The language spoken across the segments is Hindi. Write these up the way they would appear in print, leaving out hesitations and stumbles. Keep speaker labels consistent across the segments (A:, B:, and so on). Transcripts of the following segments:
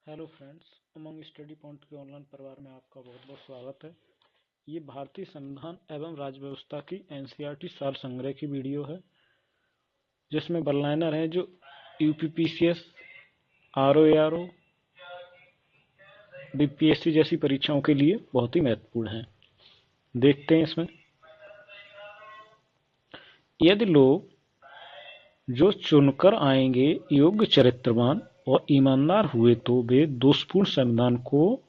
A: हेलो फ्रेंड्स, उमंग स्टडी पॉइंट के ऑनलाइन परिवार में आपका बहुत बहुत स्वागत है। ये भारतीय संविधान एवं राज्य व्यवस्था की एनसीईआरटी सार संग्रह की वीडियो है, जिसमें वन लाइनर है जो यूपीपीसीएस, आरओएआरओ, बीपीएससी जैसी परीक्षाओं के लिए बहुत ही महत्वपूर्ण है। देखते हैं इसमें। यदि लोग जो चुनकर आएंगे योग्य, चरित्रवान और ईमानदार हुए तो वे दोषपूर्ण संविधान को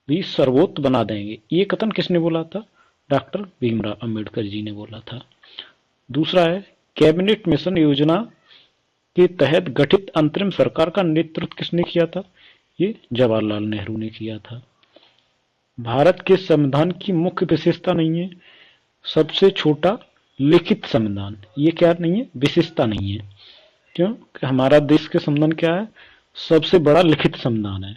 A: भी सर्वोच्च बना देंगे। ये कथन किसने बोला था? डॉक्टर भीमराव अंबेडकर जी ने बोला था। दूसरा है, कैबिनेट मिशन योजना के तहत गठित अंतरिम सरकार का नेतृत्व किसने किया था? ये जवाहरलाल नेहरू ने किया था। भारत के संविधान की मुख्य विशेषता नहीं है सबसे छोटा लिखित संविधान। ये क्या नहीं है? विशेषता नहीं है। क्यों? कि हमारा देश के संविधान क्या है? सबसे बड़ा लिखित संविधान है।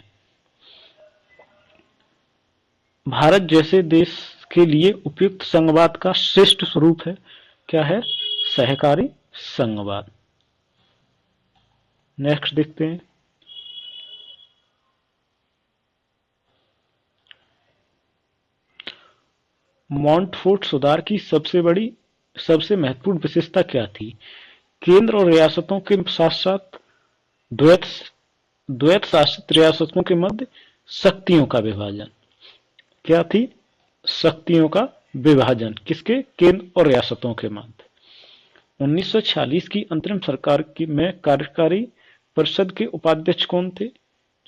A: भारत जैसे देश के लिए उपयुक्त संघवाद का श्रेष्ठ स्वरूप है। क्या है? सहकारी संघवाद। नेक्स्ट देखते हैं। मॉन्टफोर्ट सुधार की सबसे महत्वपूर्ण विशेषता क्या थी? केंद्र और रियासतों के साथ साथ द्वैत शासित रियासतों के मध्य शक्तियों का विभाजन। क्या थी? शक्तियों का विभाजन। किसके? केंद्र और रियासतों के मध्य। 1946 की अंतरिम सरकार में कार्यकारी परिषद के उपाध्यक्ष कौन थे?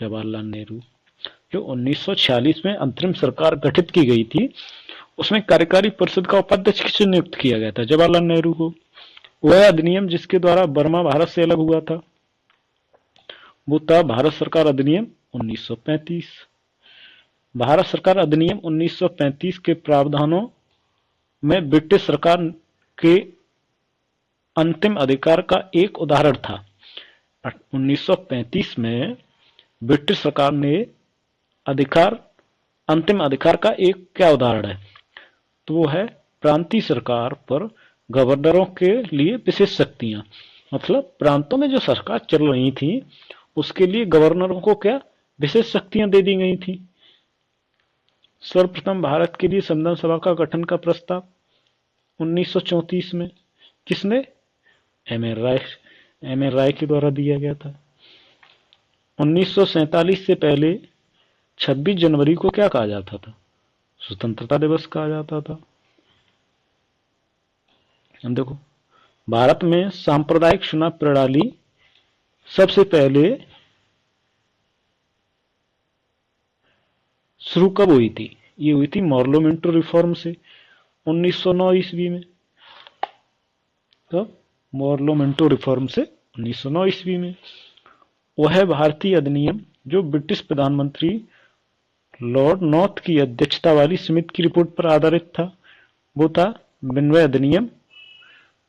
A: जवाहरलाल नेहरू। जो 1946 में अंतरिम सरकार गठित की गई थी, उसमें कार्यकारी परिषद का उपाध्यक्ष किसे नियुक्त किया गया था? जवाहरलाल नेहरू को। वह अधिनियम जिसके द्वारा बर्मा भारत से अलग हुआ था, वो था भारत सरकार अधिनियम 1935। भारत सरकार अधिनियम 1935 के प्रावधानों में ब्रिटिश सरकार के अंतिम अधिकार का एक उदाहरण था। 1935 में ब्रिटिश सरकार ने अंतिम अधिकार का एक क्या उदाहरण है? तो वो है प्रांतीय सरकार पर गवर्नरों के लिए विशेष शक्तियां। मतलब प्रांतों में जो सरकार चल रही थी उसके लिए गवर्नरों को क्या विशेष शक्तियां दे दी गई थी। सर्वप्रथम भारत के लिए संविधान सभा का गठन का प्रस्ताव 1934 में किसने? एम एन राय के द्वारा दिया गया था। 1947 से पहले 26 जनवरी को क्या कहा जाता था? स्वतंत्रता दिवस कहा जाता था। देखो, भारत में सांप्रदायिक चुनाव प्रणाली सबसे पहले शुरू कब हुई थी? ये हुई थी मॉर्लो मिंटो रिफॉर्म से 1909 ईस्वी में। तो मॉर्लो मिंटो रिफॉर्म से 1909 ईस्वी में। वह भारतीय अधिनियम जो ब्रिटिश प्रधानमंत्री लॉर्ड नॉर्थ की अध्यक्षता वाली समिति की रिपोर्ट पर आधारित था, वो था विनय अधिनियम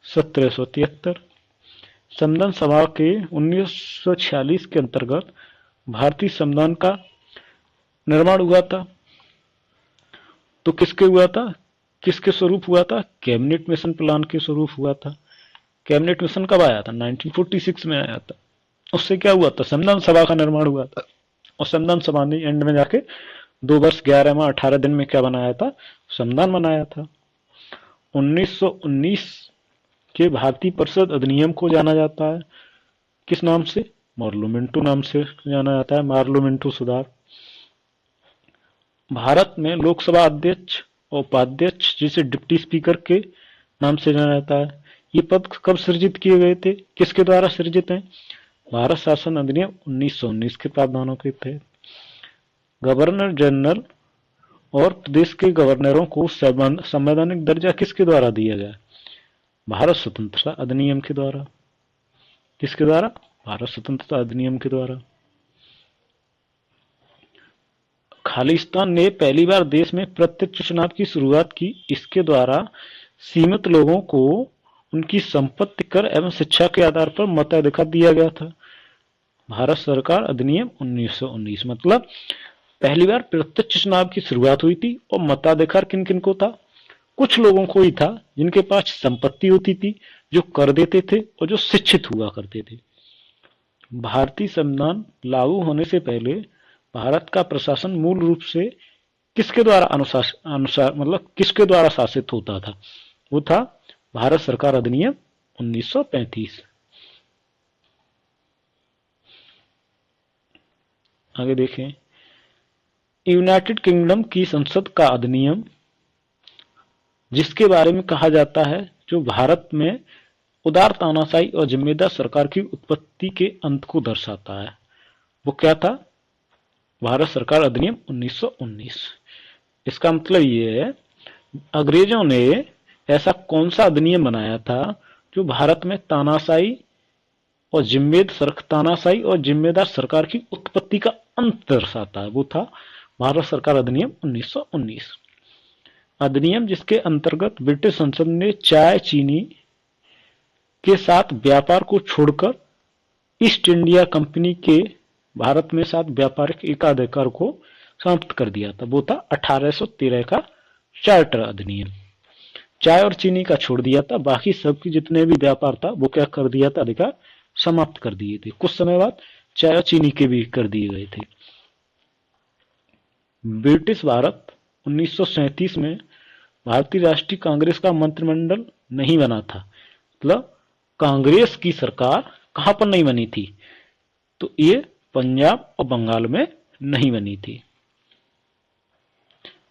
A: 1773। संविधान सभा के 1946 के अंतर्गत भारतीय संविधान का निर्माण हुआ था। तो किसके हुआ था? किसके स्वरूप हुआ था? कैबिनेट मिशन प्लान के स्वरूप हुआ था। कैबिनेट मिशन कब आया था? 1946 में आया था। उससे क्या हुआ था? संविधान सभा का निर्माण हुआ था। और संविधान सभा ने एंड में जाके 2 वर्ष 11 माह 18 दिन में क्या बनाया था? संविधान बनाया था। 1919 के भारतीय परिषद अधिनियम को जाना जाता है किस नाम से? मॉर्लो मिंटो नाम से जाना जाता है। मॉर्लो मिंटो सुधार। भारत में लोकसभा अध्यक्ष और उपाध्यक्ष जिसे डिप्टी स्पीकर के नाम से जाना जाता है, ये पद कब सृजित किए गए थे? किसके द्वारा सृजित हैं? भारत शासन अधिनियम 1919 के प्रावधानों के तहत। गवर्नर जनरल और प्रदेश के गवर्नरों को संवैधानिक दर्जा किसके द्वारा दिया गया? भारत स्वतंत्रता अधिनियम के द्वारा। किसके द्वारा? भारत स्वतंत्रता अधिनियम के द्वारा। खालिस्तान ने पहली बार देश में प्रत्यक्ष चुनाव की शुरुआत की। इसके द्वारा सीमित लोगों को उनकी संपत्ति, कर एवं शिक्षा के आधार पर मताधिकार दिया गया था। भारत सरकार अधिनियम 1919। मतलब पहली बार प्रत्यक्ष चुनाव की शुरुआत हुई थी और मताधिकार किन किन को था? कुछ लोगों को ही था जिनके पास संपत्ति होती थी, जो कर देते थे और जो शिक्षित हुआ करते थे। भारतीय संविधान लागू होने से पहले भारत का प्रशासन मूल रूप से किसके द्वारा अनुसार मतलब किसके द्वारा शासित होता था? वो था भारत सरकार अधिनियम 1935। आगे देखें, यूनाइटेड किंगडम की संसद का अधिनियम जिसके बारे में कहा जाता है जो भारत में उदार तानाशाही और जिम्मेदार सरकार की उत्पत्ति के अंत को दर्शाता है, वो क्या था? भारत सरकार अधिनियम 1919। इसका मतलब ये है, अंग्रेजों ने ऐसा कौन सा अधिनियम बनाया था जो भारत में तानाशाही और जिम्मेदार सरकार की उत्पत्ति का अंत दर्शाता है, वो था भारत सरकार अधिनियम 1919। अधिनियम जिसके अंतर्गत ब्रिटिश संसद ने चाय चीनी के साथ व्यापार को छोड़कर ईस्ट इंडिया कंपनी के भारत में साथ व्यापारिक एकाधिकार को समाप्त कर दिया था, वो था 1813 का चार्टर अधिनियम। चाय और चीनी का छोड़ दिया था, बाकी सबकी जितने भी व्यापार था वो क्या कर दिया था? अधिकार समाप्त कर दिए थे। कुछ समय बाद चाय और चीनी के भी कर दिए गए थे। ब्रिटिश भारत 1937 में भारतीय राष्ट्रीय कांग्रेस का मंत्रिमंडल नहीं बना था, मतलब कांग्रेस की सरकार कहां पर नहीं बनी थी? तो ये पंजाब और बंगाल में नहीं बनी थी।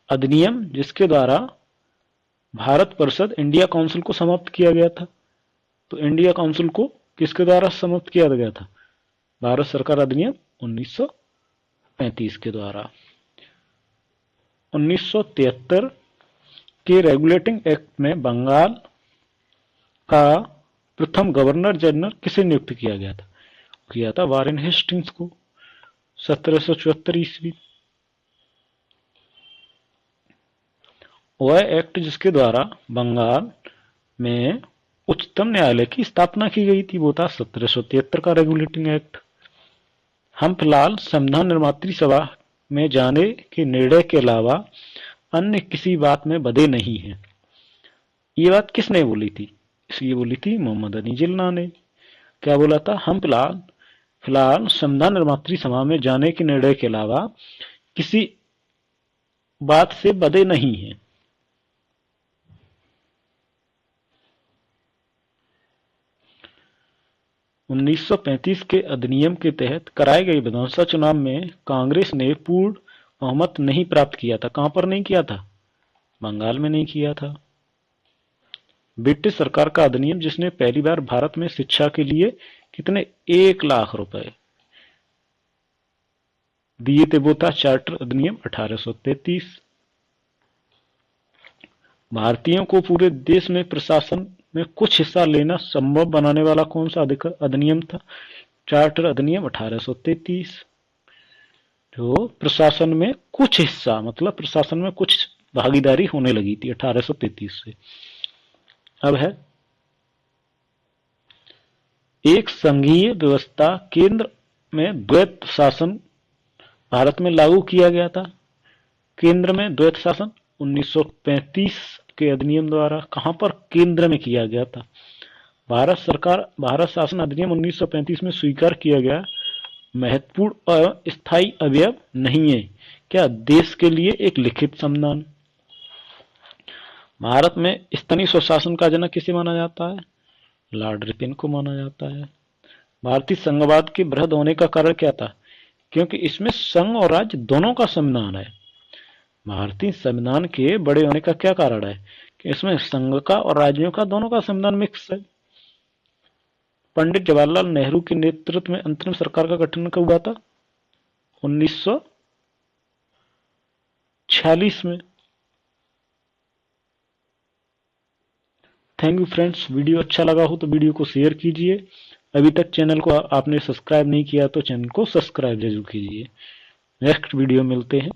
A: अधिनियम जिसके द्वारा भारत परिषद इंडिया काउंसिल को समाप्त किया गया था, तो इंडिया काउंसिल को किसके द्वारा समाप्त किया गया था? भारत सरकार अधिनियम 1935 के द्वारा। 1973 के रेगुलेटिंग एक्ट में बंगाल का प्रथम गवर्नर जनरल किसे नियुक्त किया गया था? किया था वारेन हेस्टिंग्स को 1774 ईस्वी। वह एक्ट जिसके द्वारा बंगाल में उच्चतम न्यायालय की स्थापना की गई थी, वो था 1773 का रेगुलेटिंग एक्ट। हम फिलहाल संविधान निर्मात्री सभा में जाने के निर्णय के अलावा अन्य किसी बात में बंधे नहीं हैं। ये बात किसने बोली थी? ये बोली थी मोहम्मद अली जिन्ना ने। क्या बोला था? हम फिलहाल संविधान निर्मात्री सभा में जाने के निर्णय के अलावा किसी बात से बंधे नहीं हैं। उन्नीस सौ 1935 के अधिनियम के तहत कराए गए विधानसभा चुनाव में कांग्रेस ने पूर्ण बहुमत नहीं प्राप्त किया था। कहां पर नहीं किया था? बंगाल में नहीं किया था। ब्रिटिश सरकार का अधिनियम जिसने पहली बार भारत में शिक्षा के लिए कितने 1 लाख रुपए दिए थे, वो था चार्टर अधिनियम 1833। भारतीयों को पूरे देश में प्रशासन में कुछ हिस्सा लेना संभव बनाने वाला कौन सा अधिनियम था? चार्टर अधिनियम 1833। जो प्रशासन में कुछ हिस्सा मतलब प्रशासन में कुछ भागीदारी होने लगी थी 1833 से। अब है एक संघीय व्यवस्था, केंद्र में द्वैत शासन भारत में लागू किया गया था। केंद्र में द्वैत शासन 1935 के अधिनियम द्वारा कहां पर केंद्र में किया गया था? भारत शासन अधिनियम 1935 में स्वीकार किया गया महत्वपूर्ण और स्थायी अवयव नहीं है क्या देश के लिए एक लिखित संविधान। भारत में स्थानीय स्वशासन का जनक किसे माना जाता है? लॉर्ड रिपन को माना जाता है। भारतीय संघवाद के बृहद होने का कारण क्या था? क्योंकि इसमें संघ और राज्य दोनों का संविधान है। भारतीय संविधान के बड़े होने का क्या कारण है? कि इसमें संघ का और राज्यों का दोनों का संविधान मिक्स है। पंडित जवाहरलाल नेहरू के नेतृत्व में अंतरिम सरकार का गठन कब हुआ था? 1946 में। Thank you friends. वीडियो अच्छा लगा हो तो वीडियो को शेयर कीजिए। अभी तक चैनल को आपने सब्सक्राइब नहीं किया तो चैनल को सब्सक्राइब जरूर कीजिए। नेक्स्ट वीडियो मिलते हैं।